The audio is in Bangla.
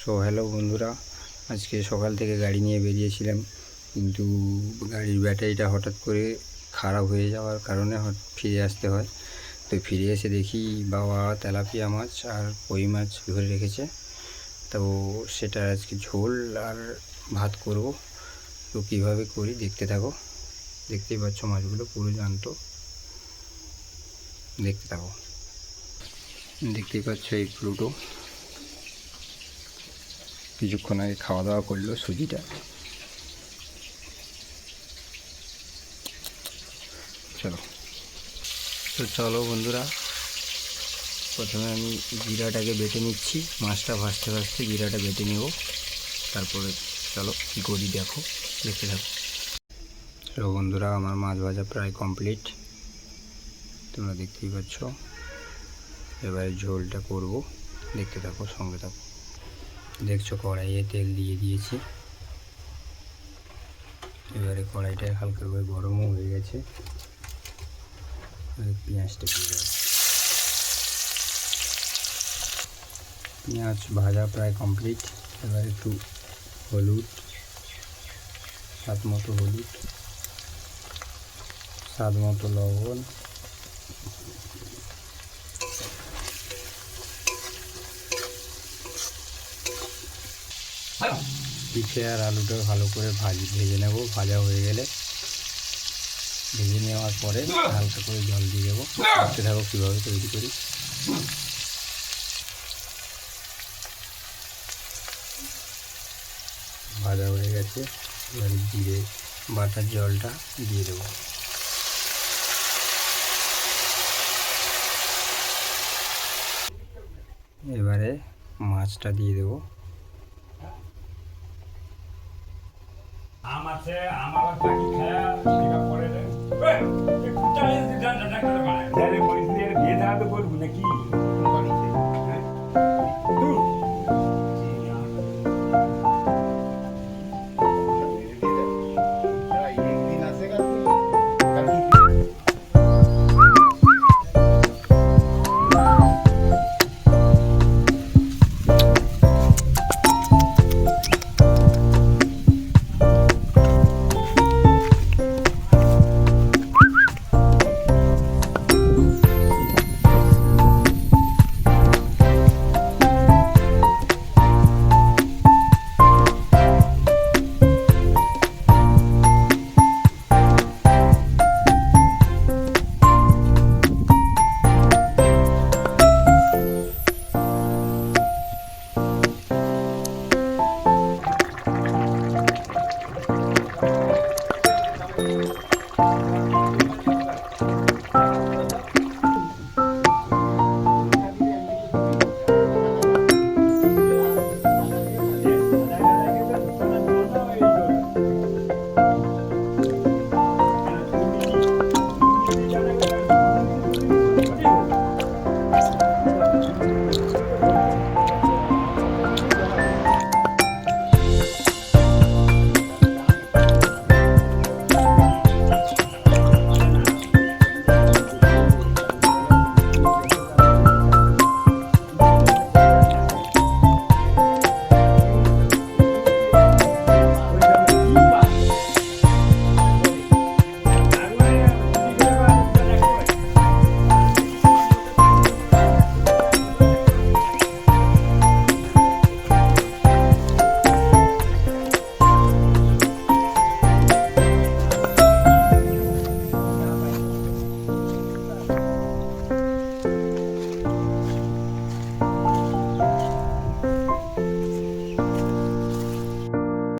সো হ্যালো বন্ধুরা, আজকে সকাল থেকে গাড়ি নিয়ে বেরিয়েছিলাম, কিন্তু গাড়ির ব্যাটারিটা হঠাৎ করে খারাপ হয়ে যাওয়ার কারণে ফিরে আসতে হয়। তো ফিরে এসে দেখি বাবা তেলাপিয়া মাছ আর কই মাছ ধরে রেখেছে। তো সেটা আজকে ঝোল আর ভাত করব। তো কীভাবে করি দেখতে থাকো। দেখতেই পাচ্ছ মাছগুলো পুরো জ্যান্ত, দেখতে থাকো। দেখতেই পাচ্ছ এই প্লুটো কিছুক্ষণ আগে খাওয়া দাওয়া করলো সুজিটা। চলো বন্ধুরা, প্রথমে আমি জিরাটাকে বেটে নিচ্ছি। মাছটা ভাজতে ভাজতে জিরাটা বেটে নেব, তারপরে চলো কী করি দেখতে থাকো। চলো বন্ধুরা, আমার মাছ ভাজা প্রায় কমপ্লিট, তোমরা দেখতেই পাচ্ছ। এবারে ঝোলটা করব, দেখতে থাকো, সঙ্গে থাকো। দেখছো কড়াইয়ে তেল দিয়ে দিয়েছি। এবারে কড়াইটা হালকা করে গরমও হয়ে গেছে। পেঁয়াজটা দিয়ে দেবো। পেঁয়াজ ভাজা প্রায় কমপ্লিট। এবার একটু হলুদ, স্বাদ মতো হলুদ, স্বাদ মতো লবণ, পিঠে আর আলুটা ভালো করে ভেজে নেব। ভাজা হয়ে গেলে ভেজে নেওয়ার পরে হালকা করে জল দিয়ে দেবো। দেখতে থাকো কীভাবে তৈরি করি। ভাজা হয়ে গেছে, এবারে জিরে বাটার জলটা দিয়ে দেবো। এবারে মাছটা দিয়ে দেবো।